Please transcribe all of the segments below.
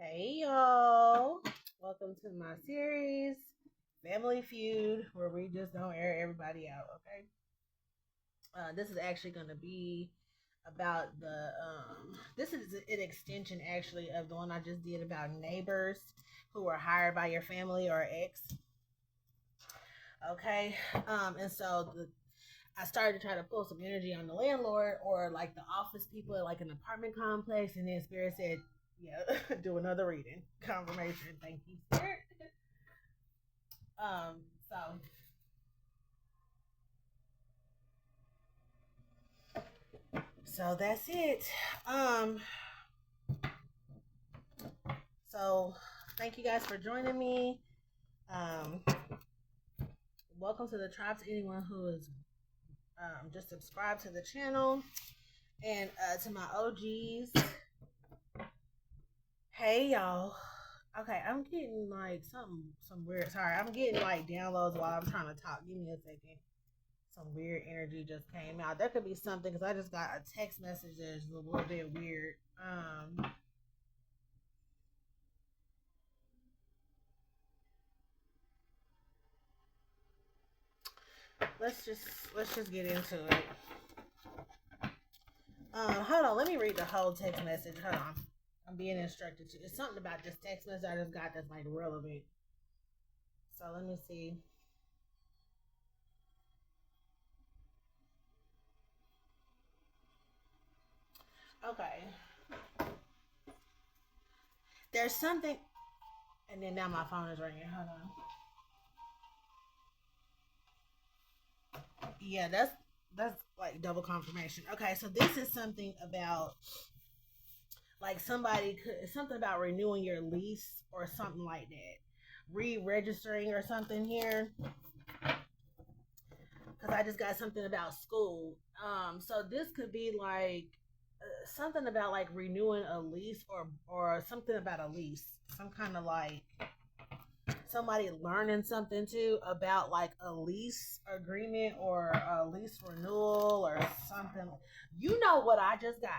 Hey y'all, welcome to my series, Family Feud, where we just don't air everybody out, okay? This is actually going to be about this is an extension actually of the one I just did about neighbors who were hired by your family or ex, okay? I started to try to pull some energy on the landlord or like the office people at like an apartment complex, and then Spirit said, "Yeah, do another reading, confirmation. Thank you, Spirit." Um, so so that's it. Um, so thank you guys for joining me. Um, Welcome to the tribe to anyone who is just subscribed to the channel, and to my OGs. Hey y'all. Okay, I'm getting like some weird. Sorry, I'm getting like downloads while I'm trying to talk. Give me a second. Some weird energy just came out. There could be something because I just got a text message that's a little bit weird. Let's just get into it. Hold on. Let me read the whole text message. Hold on. I'm being instructed to. It's something about this text message I just got that's like relevant. So let me see. Okay. There's something, and then now my phone is ringing. Hold on. Yeah, that's like double confirmation. Okay, so this is something about like something about renewing your lease or something like that, re-registering or something here. Because I just got something about school. So this could be like something about like renewing a lease or something about a lease, some kind of like somebody learning something too about like a lease agreement or a lease renewal or something. You know what I just got?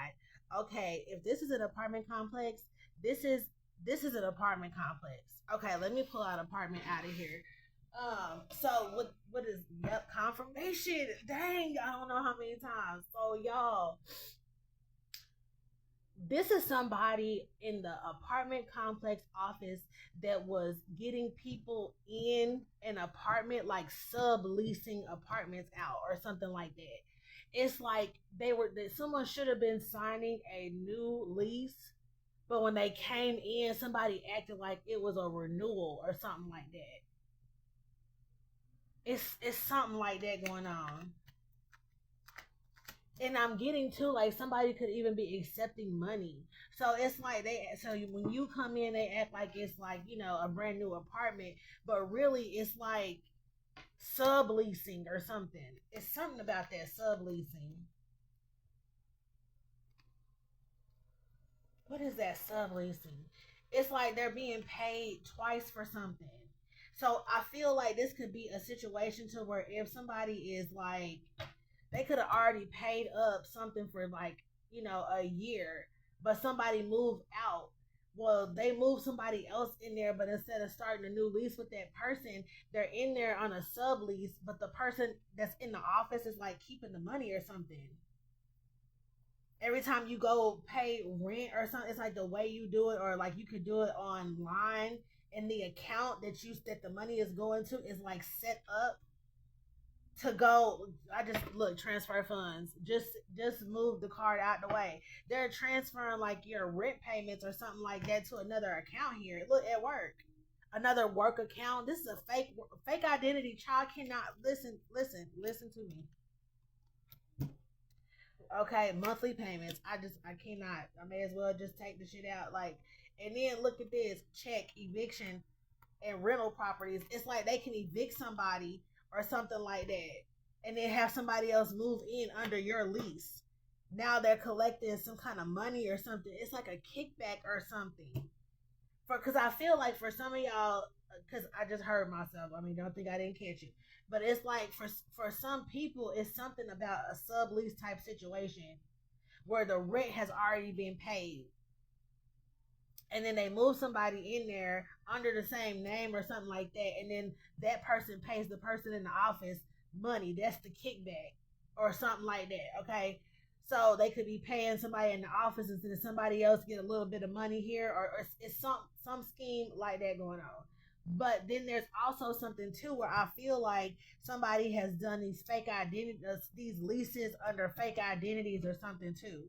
Okay, if this is an apartment complex, this is this is an apartment complex. Okay, let me pull out apartment out of here. So what is yep confirmation? Dang, I don't know how many times. So y'all, this is somebody in the apartment complex office that was getting people in an apartment, like subleasing apartments out or something like that. It's like someone should have been signing a new lease, but when they came in, somebody acted like it was a renewal or something like that. It's something like that going on. And I'm getting to like somebody could even be accepting money. So it's like when you come in, they act like it's like a brand new apartment, but really it's like subleasing or something. It's something about that subleasing. What is that subleasing? It's like they're being paid twice for something. So I feel like this could be a situation to where if somebody is like they could have already paid up something for like a year, but somebody moved out. Well, they moved somebody else in there, but instead of starting a new lease with that person, they're in there on a sublease, but the person that's in the office is like keeping the money or something. Every time you go pay rent or something, it's like the way you do it, or like you could do it online, and the account that the money is going to is like set up to go. I just look transfer funds. Just move the card out the way. They're transferring like your rent payments or something like that to another account here. Look at work. Another work account. This is a fake identity. Child cannot listen to me. Okay, monthly payments. I cannot. I may as well just take the shit out. Like, and then look at this check eviction and rental properties. It's like they can evict somebody or something like that, and then have somebody else move in under your lease. Now they're collecting some kind of money or something. It's like a kickback or something. Because I feel like for some of y'all, because I just heard myself. I mean, don't think I didn't catch it, but it's like for some people, it's something about a sublease type situation where the rent has already been paid, and then they move somebody in there under the same name or something like that, and then that person pays the person in the office money. That's the kickback or something like that. Okay, so they could be paying somebody in the office and then somebody else get a little bit of money here, or it's some scheme like that going on. But then there's also something too where I feel like somebody has done these fake identities, these leases under fake identities or something too.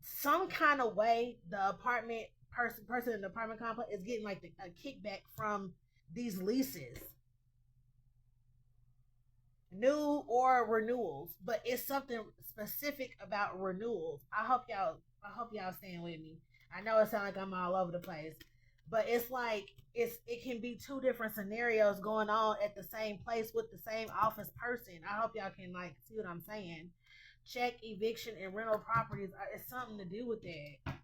Some kind of way the apartment person in the apartment complex is getting like a kickback from these leases, new or renewals, but it's something specific about renewals. I hope y'all staying with me. I know it sounds like I'm all over the place, but it's like it can be two different scenarios going on at the same place with the same office person. I hope y'all can like see what I'm saying. Check eviction and rental properties. It's something to do with that.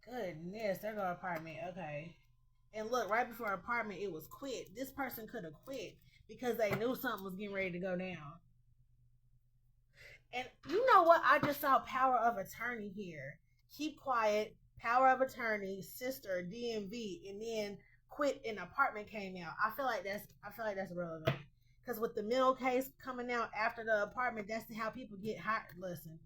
Goodness, there go apartment. Okay. And look, right before apartment, it was quit. This person could have quit because they knew something was getting ready to go down. And you know what? I just saw power of attorney here. Keep quiet, power of attorney, sister, DMV, and then quit and apartment came out. I feel like that's relevant. Because with the middle case coming out after the apartment, that's how people get hired. Listen,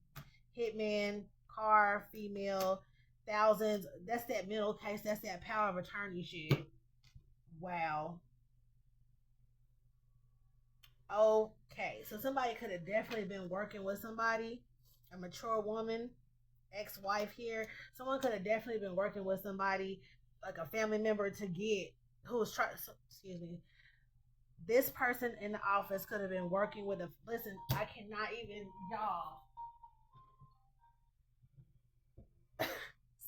hitman, car, female, thousands. That's that middle case. That's that power of attorney shit. Wow. Okay, so somebody could have definitely been working with somebody, a mature woman, ex-wife here. Someone could have definitely been working with somebody, like a family member, to get who was trying. So, excuse me. This person in the office could have been working with a. Listen, I cannot even y'all.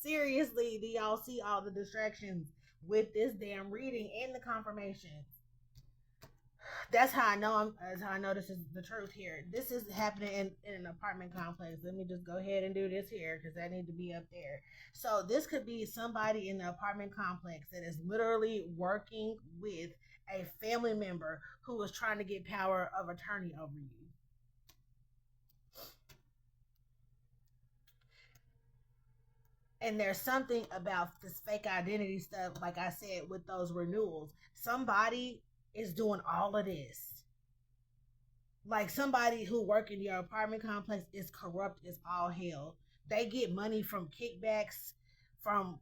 Seriously, do y'all see all the distractions with this damn reading and the confirmation? That's how I know That's how I know this is the truth here. This is happening in an apartment complex. Let me just go ahead and do this here because I need to be up there. So this could be somebody in the apartment complex that is literally working with a family member who is trying to get power of attorney over you. And there's something about this fake identity stuff, like I said, with those renewals. Somebody is doing all of this, like somebody who work in your apartment complex is corrupt as all hell. They get money from kickbacks, from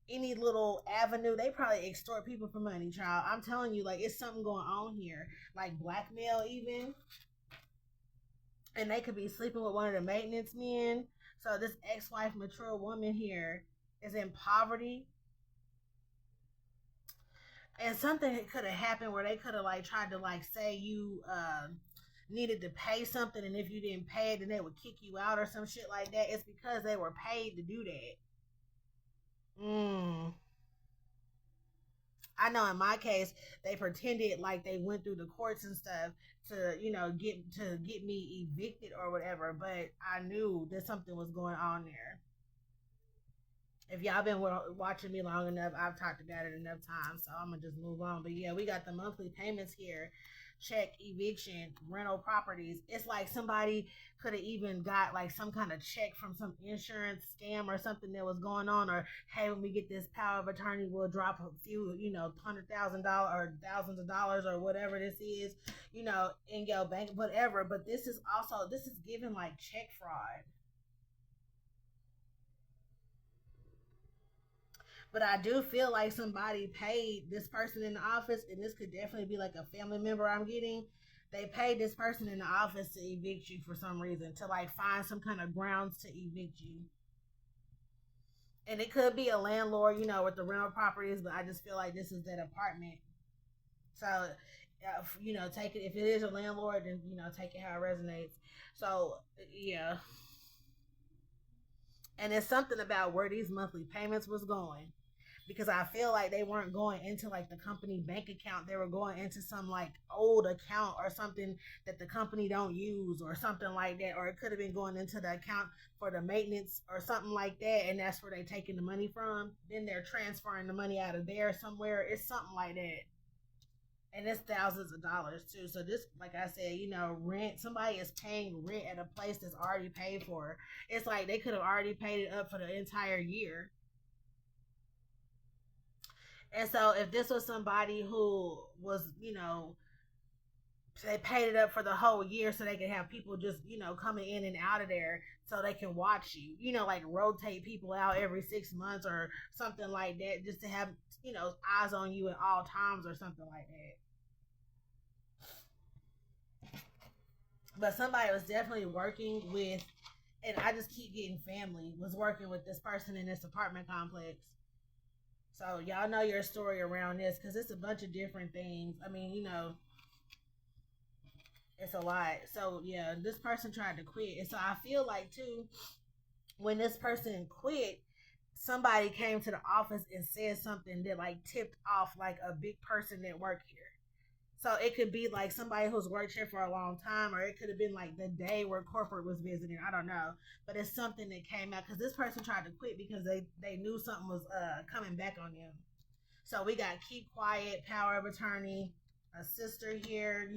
any little avenue. They probably extort people for money, child. I'm telling you, like it's something going on here, like blackmail even, and they could be sleeping with one of the maintenance men. So this ex-wife, mature woman here is in poverty, and something could have happened where they could have like tried to like say you needed to pay something, and if you didn't pay it then they would kick you out or some shit like that. It's because they were paid to do that. mm. I know in my case they pretended like they went through the courts and stuff to get me evicted or whatever, but I knew that something was going on there. If y'all been watching me long enough, I've talked about it enough times, so I'm gonna just move on. But yeah, we got the monthly payments here. Check eviction, rental properties. It's like somebody could have even got like some kind of check from some insurance scam or something that was going on. Or hey, when we get this power of attorney, we'll drop a few, $100,000 or thousands of dollars or whatever this is, in your bank, whatever. But this is giving like check fraud. But I do feel like somebody paid this person in the office, and this could definitely be like a family member I'm getting. They paid this person in the office to evict you for some reason, to like find some kind of grounds to evict you. And it could be a landlord, with the rental properties, but I just feel like this is that apartment. So, take it. If it is a landlord, then, take it how it resonates. So, yeah. And it's something about where these monthly payments was going, because I feel like they weren't going into like the company bank account. They were going into some like old account or something that the company don't use or something like that. Or it could have been going into the account for the maintenance or something like that. And that's where they taking the money from. Then they're transferring the money out of there somewhere. It's something like that. And it's thousands of dollars too. So this, like I said, rent. Somebody is paying rent at a place that's already paid for. It's like they could have already paid it up for the entire year. And so if this was somebody who was, they paid it up for the whole year so they can have people just, coming in and out of there so they can watch you, like rotate people out every 6 months or something like that, just to have, eyes on you at all times or something like that. But somebody was definitely working with, and I just keep getting family, was working with this person in this apartment complex. So y'all know your story around this because it's a bunch of different things. I mean, it's a lot. So yeah, this person tried to quit, and so I feel like too, when this person quit, somebody came to the office and said something that like tipped off like a big person that worked here. So it could be like somebody who's worked here for a long time, or it could have been like the day where corporate was visiting. I don't know, but it's something that came out because this person tried to quit because they knew something was coming back on them. So we got keep quiet, power of attorney, a sister here,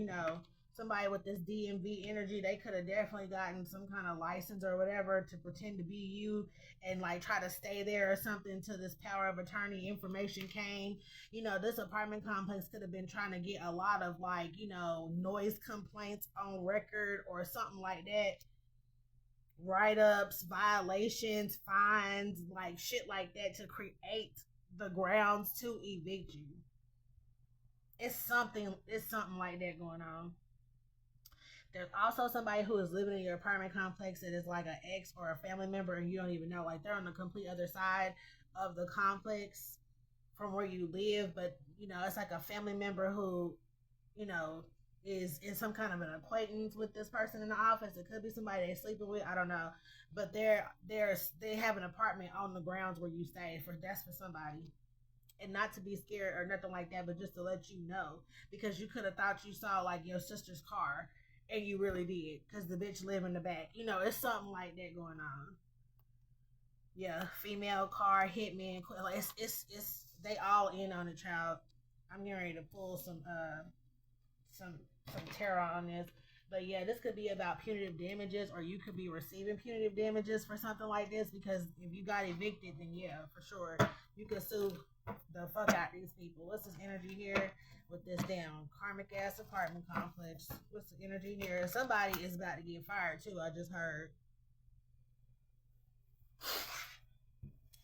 somebody with this DMV energy. They could have definitely gotten some kind of license or whatever to pretend to be you and like try to stay there or something until this power of attorney information came. This apartment complex could have been trying to get a lot of like, noise complaints on record or something like that, write ups, violations, fines, like shit like that to create the grounds to evict you. It's something like that going on. There's also somebody who is living in your apartment complex that is like an ex or a family member and you don't even know. Like they're on the complete other side of the complex from where you live, but it's like a family member who, you know, is in some kind of an acquaintance with this person in the office. It could be somebody they're sleeping with. I don't know, but they have an apartment on the grounds where you stay. For that's for somebody, and not to be scared or nothing like that, but just to let you know because you could have thought you saw like your sister's car, and you really did because the bitch live in the back. It's something like that going on. Yeah, female car hitman. Like it's they all in on the child. I'm getting ready to pull some some tarot on this. But yeah, this could be about punitive damages, or you could be receiving punitive damages for something like this. Because if you got evicted, then yeah, for sure, you could sue the fuck out these people. What's this energy here with this damn karmic ass apartment complex? What's the energy here? Somebody is about to get fired too. I just heard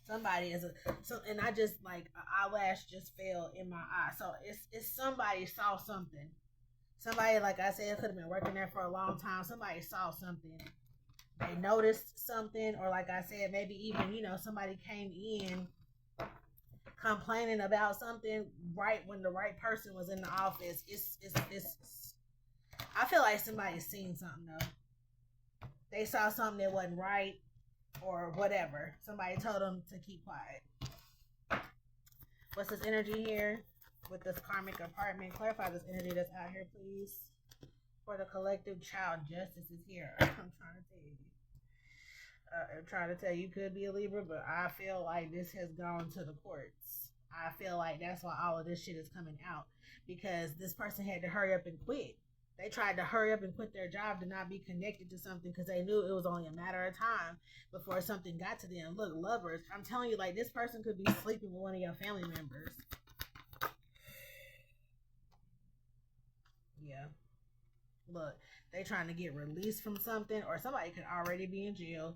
somebody is a so, and I just like an eyelash just fell in my eye. So it's somebody saw something. Somebody, like I said, could have been working there for a long time. Somebody saw something. They noticed something, or like I said, maybe even somebody came in complaining about something right when the right person was in the office. It's I feel like somebody's seen something though. They saw something that wasn't right or whatever. Somebody told them to keep quiet. What's this energy here with this karmic apartment? Clarify this energy that's out here, please. For the collective child, justice is here. I'm trying to tell you. I'm trying to tell you, could be a Libra, but I feel like this has gone to the courts. I feel like that's why all of this shit is coming out because this person had to hurry up and quit. They tried to hurry up and quit their job to not be connected to something because they knew it was only a matter of time before something got to them. Look, lovers, I'm telling you, like this person could be sleeping with one of your family members. Yeah. Look, they trying to get released from something, or somebody could already be in jail.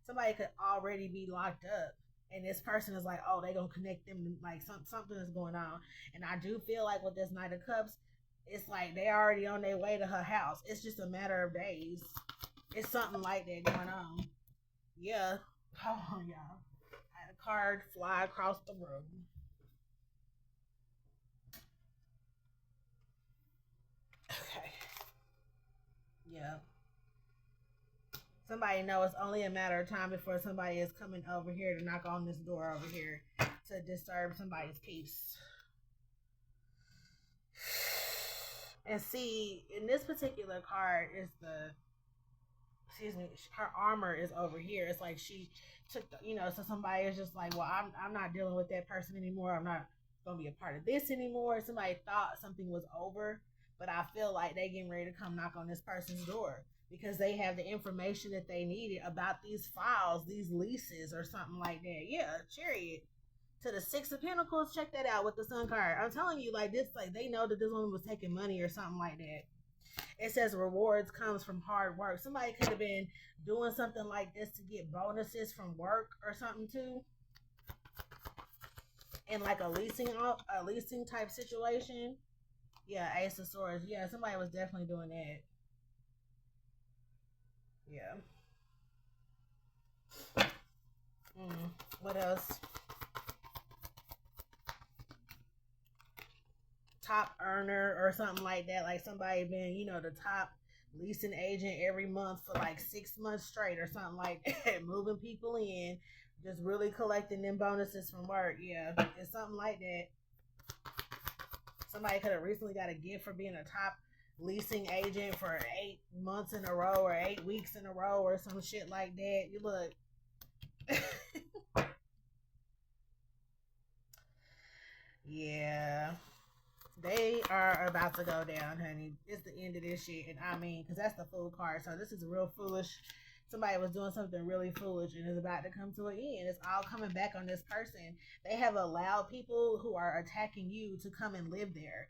Somebody could already be locked up. And this person is like, oh, they gonna connect them like something is going on. And I do feel like with this Knight of Cups, it's like they already on their way to her house. It's just a matter of days. It's something like that going on. Yeah. Oh yeah. I had a card fly across the room. Okay. Yeah. Somebody know it's only a matter of time before somebody is coming over here to knock on this door over here to disturb somebody's peace. And see, in this particular card is the excuse me, her armor is over here. It's like she took the, so somebody is just like, well, I'm not dealing with that person anymore. I'm not gonna be a part of this anymore. Somebody thought something was over, but I feel like they getting ready to come knock on this person's door because they have the information that they needed about these files, these leases, or something like that. Yeah, Chariot to the Six of Pentacles. Check that out with the Sun card. I'm telling you, like this, like they know that this woman was taking money or something like that. It says rewards comes from hard work. Somebody could have been doing something like this to get bonuses from work or something too. In like a leasing type situation. Yeah, Ace of Swords. Yeah, somebody was definitely doing that. Yeah. What else? Top earner or something like that. Like somebody been, the top leasing agent every month for like 6 months straight or something like that. Moving people in, just really collecting them bonuses from work. Yeah, it's something like that. Somebody could have recently got a gift for being a top leasing agent for 8 months in a row or 8 weeks in a row or some shit like that. You look. Yeah. They are about to go down, honey. It's the end of this shit. And I mean, because that's the Fool card. So this is real foolish. Somebody was doing something really foolish and is about to come to an end. It's all coming back on this person. They have allowed people who are attacking you to come and live there.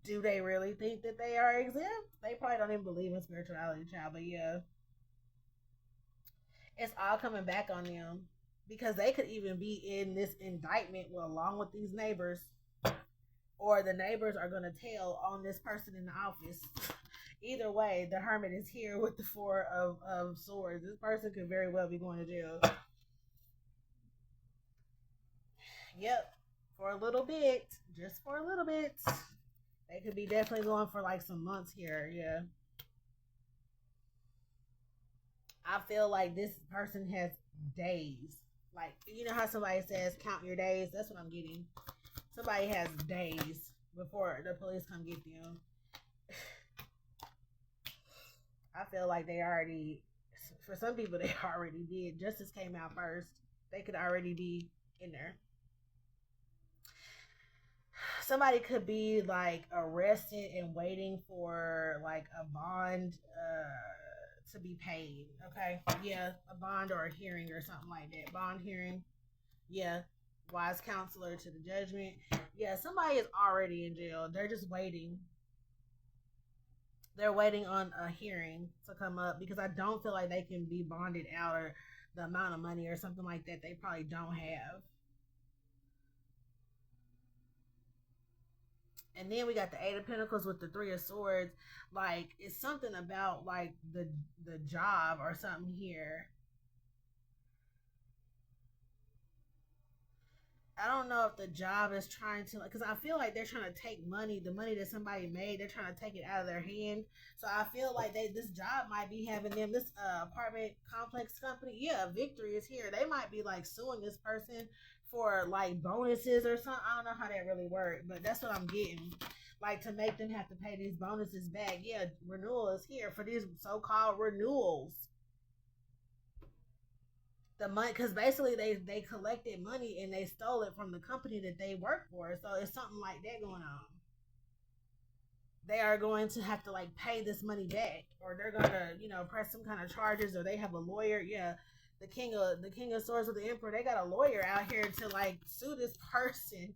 Do they really think that they are exempt? They probably don't even believe in spirituality, child. But yeah, it's all coming back on them because they could even be in this indictment along with these neighbors, or the neighbors are going to tell on this person in the office. Either way, the Hermit is here with the Four of Swords. This person could very well be going to jail. Yep, for a little bit, just for a little bit. They could be definitely going for like some months here. Yeah. I feel like this person has days. Like, you know how somebody says count your days? That's what I'm getting. Somebody has days before the police come get them. I feel like they already, for some people, they already did. Justice came out first. They could already be in there. Somebody could be like arrested and waiting for like a bond to be paid. Okay. Yeah. A bond or a hearing or something like that. Bond hearing. Yeah. Wise counselor to the judgment. Yeah. Somebody is already in jail. They're just waiting. They're waiting on a hearing to come up because I don't feel like they can be bonded out or the amount of money or something like that they probably don't have. And then we got the Eight of Pentacles with the Three of Swords. Like it's something about like the job or something here. I don't know if the job is trying to, because I feel like they're trying to take money, the money that somebody made, they're trying to take it out of their hand. So I feel like this job might be having them, this apartment complex company. Yeah, Victory is here. They might be like suing this person for like bonuses or something. I don't know how that really works, but that's what I'm getting. Like to make them have to pay these bonuses back. Yeah, renewal is here for these so-called renewals. The money, because basically they collected money and they stole it from the company that they work for, so it's something like that going on. They are going to have to like pay this money back, or they're gonna press some kind of charges, or they have a lawyer. Yeah, the king of swords with the emperor, they got a lawyer out here to like sue this person.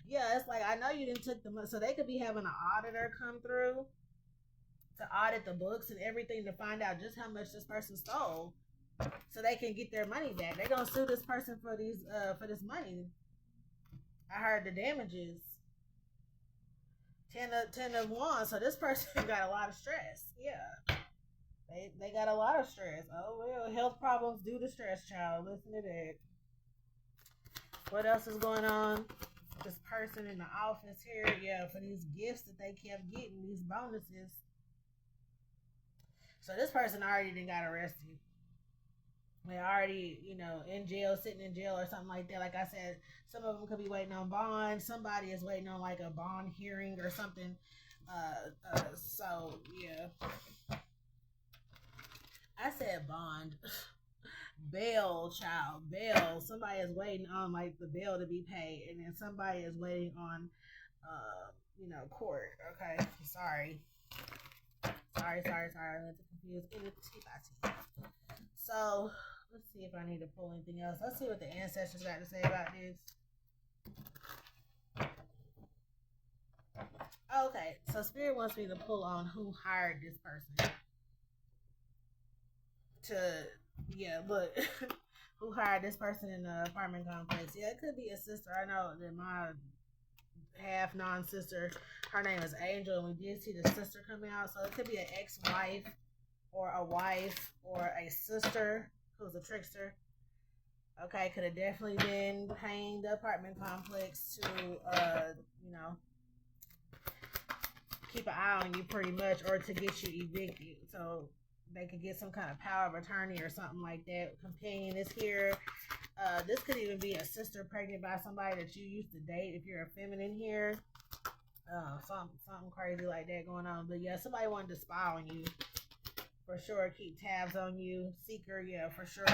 Yeah, it's like I know you didn't took the money, so they could be having an auditor come through to audit the books and everything to find out just how much this person stole so they can get their money back. They're gonna sue this person for this money. I heard the damages. Ten of wands. So this person got a lot of stress. Yeah. They got a lot of stress. Oh well, health problems due to stress, child. Listen to that. What else is going on? This person in the office here, yeah, for these gifts that they kept getting, these bonuses. So this person already didn't got arrested. They already, in jail, sitting in jail or something like that. Like I said, some of them could be waiting on bond. Somebody is waiting on like a bond hearing or something. So yeah, I said bond. Bail, child, bail. Somebody is waiting on like the bail to be paid, and then somebody is waiting on, court. Okay, sorry, sorry. I'm confused. So let's see if I need to pull anything else. Let's see what the ancestors got to say about this. Okay, so Spirit wants me to pull on who hired this person to, yeah, look, who hired this person in the apartment complex. Yeah, it could be a sister. I know that my half non-sister, her name is Angel, and we did see the sister come out. So it could be an ex-wife or a wife or a sister who's a trickster. Okay, could have definitely been paying the apartment complex to, keep an eye on you pretty much, or to get you evicted. So they could get some kind of power of attorney or something like that. Companion is here. This could even be a sister pregnant by somebody that you used to date if you're a feminine here. Something crazy like that going on. But yeah, somebody wanted to spy on you. For sure, keep tabs on you. Seeker, yeah, for sure.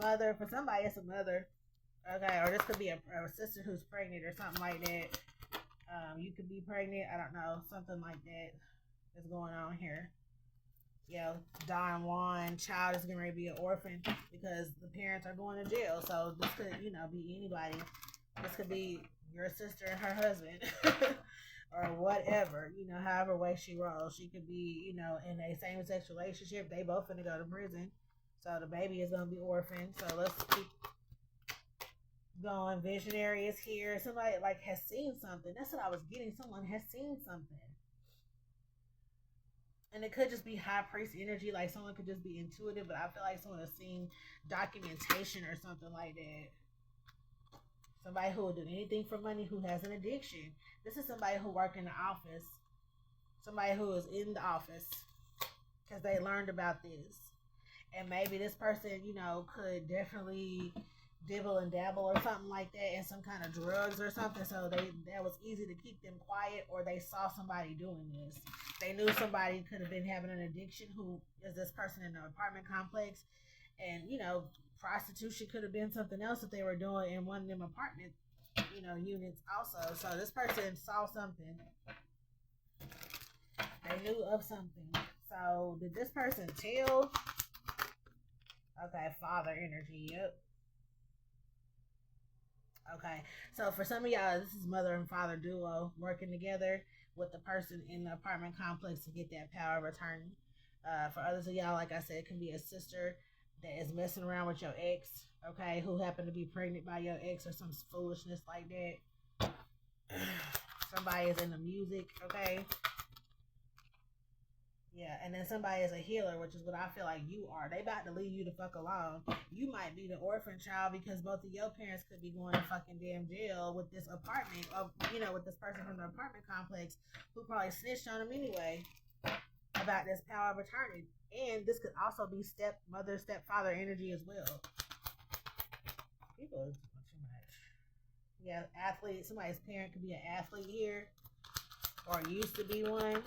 Mother, for somebody it's a mother. Okay, or this could be a sister who's pregnant or something like that. You could be pregnant. I don't know. Something like that is going on here. Yeah, Don Juan child is going to be an orphan because the parents are going to jail. So this could, be anybody. This could be your sister and her husband. Or whatever, however way she rolls. She could be, in a same-sex relationship. They both gonna go to prison. So the baby is gonna be orphaned. So let's keep going. Visionary is here. Somebody like has seen something. That's what I was getting. Someone has seen something. And it could just be high priest energy, like someone could just be intuitive, but I feel like someone has seen documentation or something like that. Somebody who will do anything for money, who has an addiction. This is somebody who worked in the office. Somebody who is in the office because they learned about this. And maybe this person, could definitely dibble and dabble or something like that in some kind of drugs or something. So that was easy to keep them quiet, or they saw somebody doing this. They knew somebody could have been having an addiction who is this person in the apartment complex. And, prostitution could have been something else that they were doing in one of them apartment, units also. So this person saw something. They knew of something. So did this person tell? Okay, father energy. Yep. Okay, so for some of y'all, this is mother and father duo working together with the person in the apartment complex to get that power of attorney. For others of y'all, like I said, it can be a sister that is messing around with your ex, okay, who happened to be pregnant by your ex or some foolishness like that. Somebody is in the music, okay? Yeah, and then somebody is a healer, which is what I feel like you are. They about to leave you the fuck alone. You might be the orphan child because both of your parents could be going to fucking damn jail with this apartment, or, with this person from the apartment complex who probably snitched on them anyway about this power of attorney. And this could also be stepmother, stepfather energy as well. People are too much. Yeah, athlete. Somebody's parent could be an athlete here, or used to be one.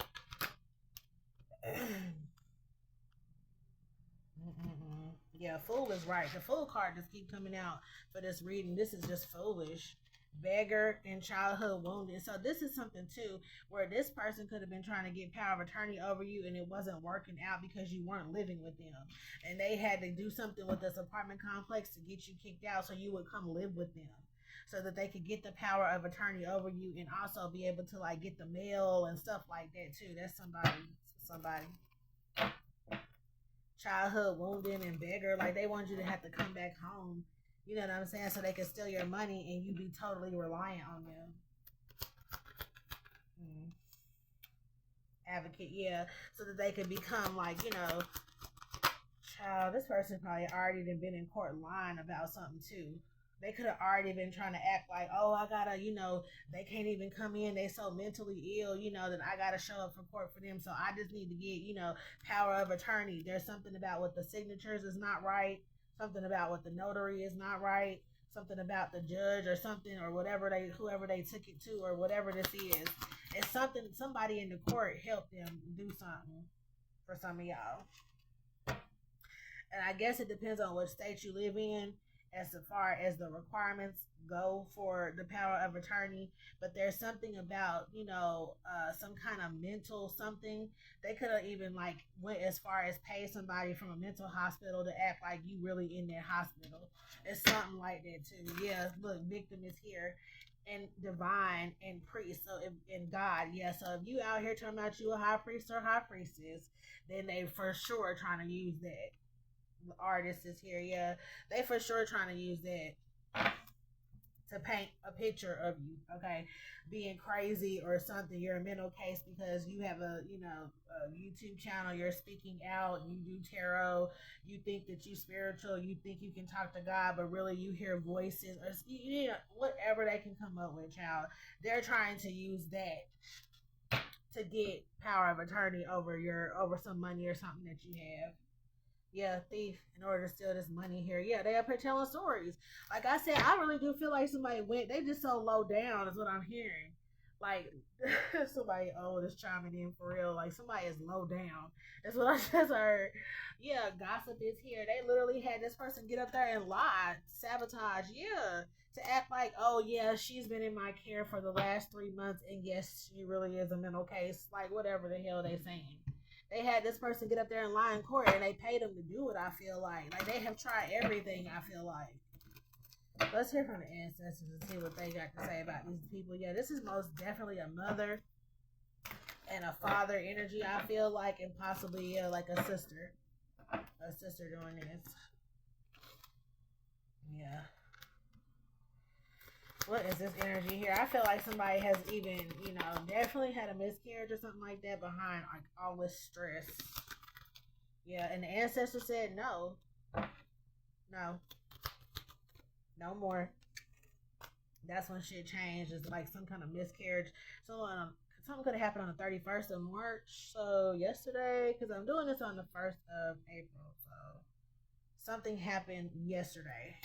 Yeah, fool is right. The fool card just keep coming out for this reading. This is just foolish. Beggar and childhood wounded. So this is something too where this person could have been trying to get power of attorney over you and it wasn't working out because you weren't living with them. And they had to do something with this apartment complex to get you kicked out so you would come live with them. So that they could get the power of attorney over you and also be able to like get the mail and stuff like that too. That's somebody. Childhood wounded and beggar, like they want you to have to come back home, you know what I'm saying, so they can steal your money and you be totally reliant on them. Advocate, yeah, so that they could become like, child, this person probably already been in court lying about something too. They could have already been trying to act like, oh, I gotta, they can't even come in. They so mentally ill, that I gotta show up for court for them. So I just need to get, power of attorney. There's something about what the signatures is not right. Something about what the notary is not right. Something about the judge or something or whoever they took it to or whatever this is. It's something, somebody in the court helped them do something for some of y'all. And I guess it depends on which state you live in as far as the requirements go for the power of attorney. But there's something about, some kind of mental something. They could have even like went as far as pay somebody from a mental hospital to act like you really in that hospital. It's something like that too. Yeah, look, victim is here, and divine and priest. So and God, yeah. So if you out here talking about you a high priest or high priestess, then they for sure trying to use that. The artist is here, yeah. They for sure trying to use that to paint a picture of you, okay, being crazy or something. You're a mental case because you have a YouTube channel. You're speaking out. You do tarot. You think that you spiritual. You think you can talk to God, but really you hear voices or whatever they can come up with. Child, they're trying to use that to get power of attorney over some money or something that you have. Yeah, thief in order to steal this money here. Yeah, they up here telling stories. Like I said, I really do feel like somebody went. They just so low down is what I'm hearing. Like somebody old is chiming in for real. Like somebody is low down. That's what I just heard. Yeah, gossip is here. They literally had this person get up there and lie, sabotage. Yeah, to act like, oh yeah, she's been in my care for the last 3 months, and yes, she really is a mental case. Like whatever the hell they saying. They had this person get up there and lie in court, and they paid them to do it. I feel like they have tried everything. I feel like. Let's hear from the ancestors and see what they got to say about these people. Yeah, this is most definitely a mother and a father energy. I feel like, and possibly like a sister doing this. Yeah. What is this energy here? I feel like somebody has even, definitely had a miscarriage or something like that behind like all this stress. Yeah, and the ancestor said no. No. No more. That's when shit changed. It's like some kind of miscarriage. So something could have happened on the 31st of March. So yesterday, because I'm doing this on the 1st of April. So something happened yesterday.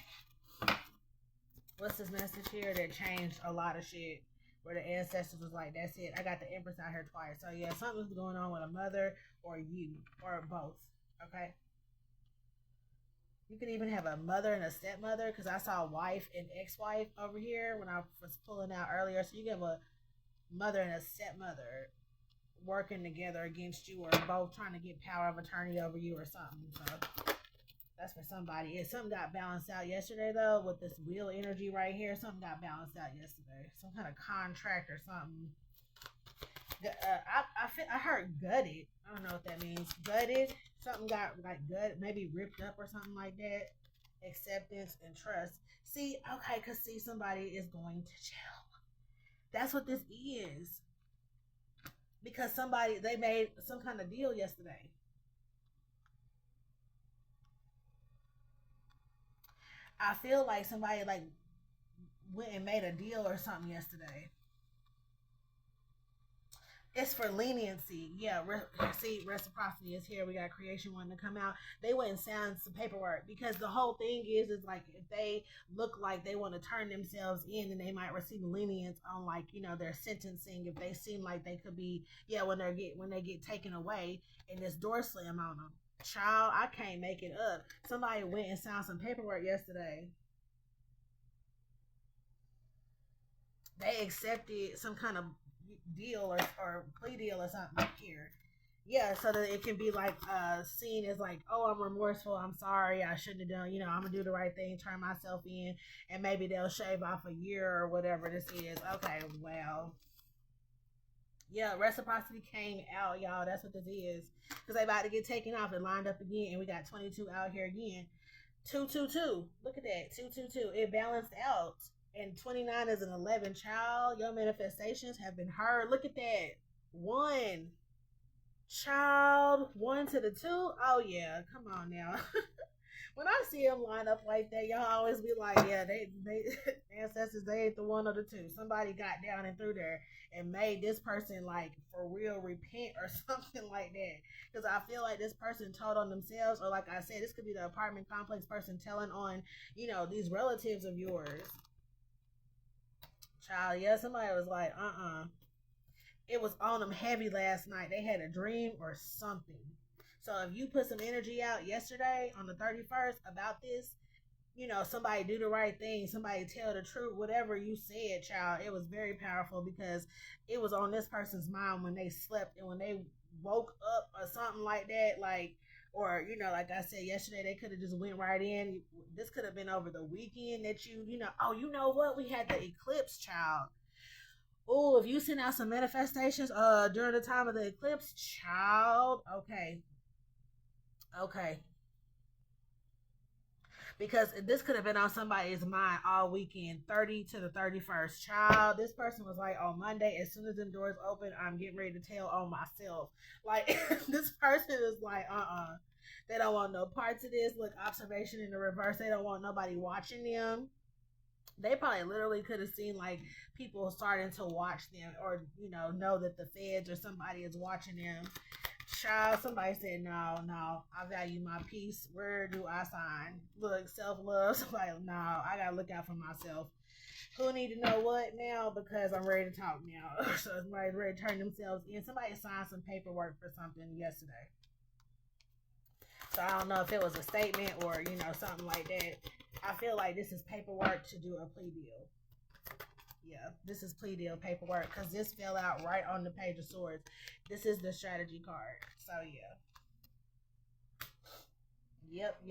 What's this message here that changed a lot of shit? Where the ancestors was like, that's it. I got the Empress out here twice. So yeah, something's going on with a mother or you or both. Okay. You could even have a mother and a stepmother because I saw wife and ex-wife over here when I was pulling out earlier. So you have a mother and a stepmother working together against you or both trying to get power of attorney over you or something. So that's for somebody. If something got balanced out yesterday though with this wheel energy right here, something got balanced out yesterday. Some kind of contract or something. I heard gutted. I don't know what that means. Gutted. Something got like gutted, maybe ripped up or something like that. Acceptance and trust. See, okay, cause see, somebody is going to jail. That's what this is. Because they made some kind of deal yesterday. I feel like somebody like went and made a deal or something yesterday. It's for leniency. Yeah, see, reciprocity is here. We got creation wanting to come out. They went and signed some paperwork because the whole thing is like if they look like they want to turn themselves in, then they might receive lenience on like their sentencing if they seem like they could be when they get taken away and this door slam on them. Child, I can't make it up. Somebody went and signed some paperwork yesterday. They accepted some kind of deal or plea deal or something here. Yeah, so that it can be like seen as like, oh, I'm remorseful, I'm sorry, I shouldn't have done, I'm gonna do the right thing, turn myself in, and maybe they'll shave off a year or whatever this is. Okay, well, yeah, reciprocity came out, y'all. That's what this is. Because they about to get taken off and lined up again, and we got 22 out here again. 222. Look at that. 222. It balanced out. And 29 is an 11. Child, your manifestations have been heard. Look at that. 1. Child. 1 to the 2. Oh, yeah. Come on now. When I see them line up like that, y'all always be like, yeah, they ancestors, they ain't the 1 or the 2. Somebody got down and through there and made this person like for real repent or something like that. Because I feel like this person told on themselves, or like I said, this could be the apartment complex person telling on, these relatives of yours. Child, yeah, somebody was like, it was on them heavy last night. They had a dream or something. So if you put some energy out yesterday on the 31st about this, somebody do the right thing, somebody tell the truth, whatever you said, child, it was very powerful because it was on this person's mind when they slept and when they woke up or something like that, like, or like I said yesterday, they could have just went right in. This could have been over the weekend that oh, you know what, we had the eclipse, child. Oh, if you send out some manifestations during the time of the eclipse, child, okay. Okay, because this could have been on somebody's mind all weekend, 30 to the 31st. Child, this person was like, on Monday, as soon as them doors open, I'm getting ready to tell on myself. Like, this person is like, they don't want no parts of this. Look, observation in the reverse. They don't want nobody watching them. They probably literally could have seen like people starting to watch them, or know that the feds or somebody is watching them. Child, somebody said, no, no, I value my peace. Where do I sign? Look, self love. Somebody, no, I gotta look out for myself. Who need to know what now? Because I'm ready to talk now. So somebody's ready to turn themselves in. Somebody signed some paperwork for something yesterday. So I don't know if it was a statement or something like that. I feel like this is paperwork to do a plea deal. Yeah, this is plea deal paperwork because this fell out right on the Page of Swords. This is the strategy card. So yeah. Yep.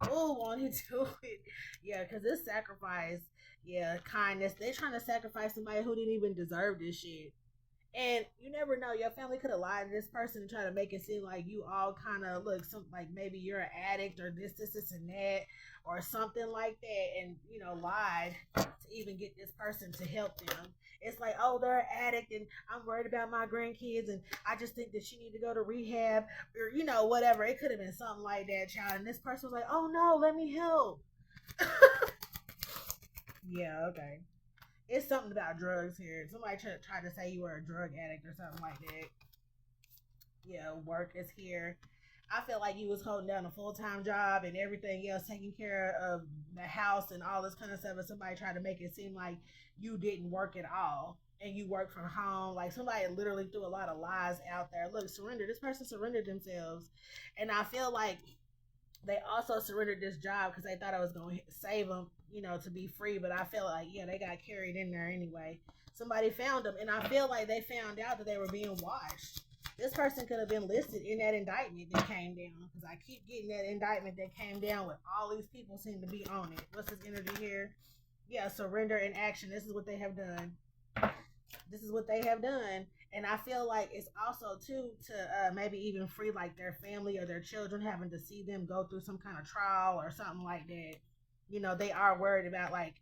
Oh, won't he do it? Yeah, because this sacrifice, yeah, kindness. They're trying to sacrifice somebody who didn't even deserve this shit. And you never know, your family could have lied to this person and try to make it seem like you all kind of look some like maybe you're an addict or this and that or something like that, and lied to even get this person to help them. It's like, oh, they're an addict and I'm worried about my grandkids and I just think that she need to go to rehab or whatever. It could have been something like that, child. And this person was like, oh no, let me help. Yeah, okay. It's something about drugs here. Somebody tried to say you were a drug addict or something like that. Yeah, work is here. I feel like you was holding down a full time job and everything else, taking care of the house and all this kind of stuff. And somebody tried to make it seem like you didn't work at all and you work from home. Like somebody literally threw a lot of lies out there. Look, surrender. This person surrendered themselves, and I feel like they also surrendered this job because they thought I was going to save them, to be free. But I feel like, yeah, they got carried in there anyway. Somebody found them, and I feel like they found out that they were being watched. This person could have been listed in that indictment that came down because I keep getting that indictment that came down with all these people seem to be on it. What's this energy here? Yeah, surrender and action. This is what they have done. This is what they have done. And I feel like it's also too to maybe even free like their family or their children, having to see them go through some kind of trial or something like that. They are worried about like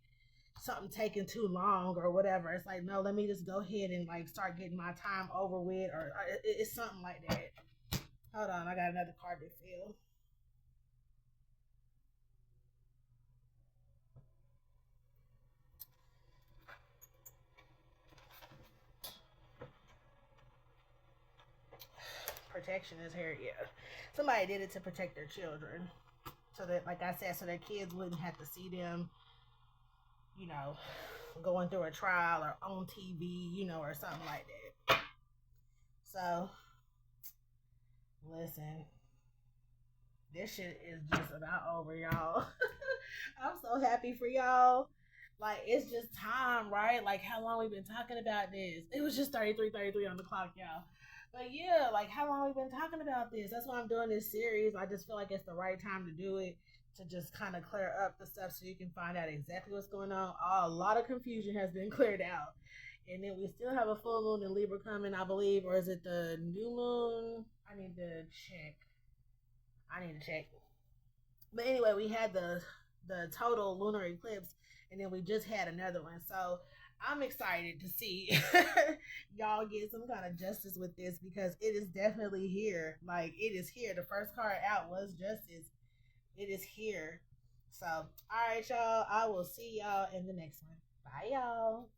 something taking too long or whatever. It's like, no, let me just go ahead and like start getting my time over with, or it's something like that. Hold on, I got another card to fill. Protection is here. Yeah, somebody did it to protect their children, so that, like I said, so their kids wouldn't have to see them, you know, going through a trial or on TV, or something like that. So, listen, this shit is just about over, y'all. I'm so happy for y'all. Like, it's just time, right? Like, how long we been talking about this? It was just 33:33 on the clock, y'all. But yeah, like, how long we been talking about this? That's why I'm doing this series. I just feel like it's the right time to do it, to just kind of clear up the stuff so you can find out exactly what's going on. A lot of confusion has been cleared out. And then we still have a full moon in Libra coming, I believe, or is it the new moon? I need to check. I need to check. But anyway, we had the total lunar eclipse, and then we just had another one. So I'm excited to see y'all get some kind of justice with this because it is definitely here. Like, it is here. The first card out was justice. It is here. So, all right, y'all. I will see y'all in the next one. Bye, y'all.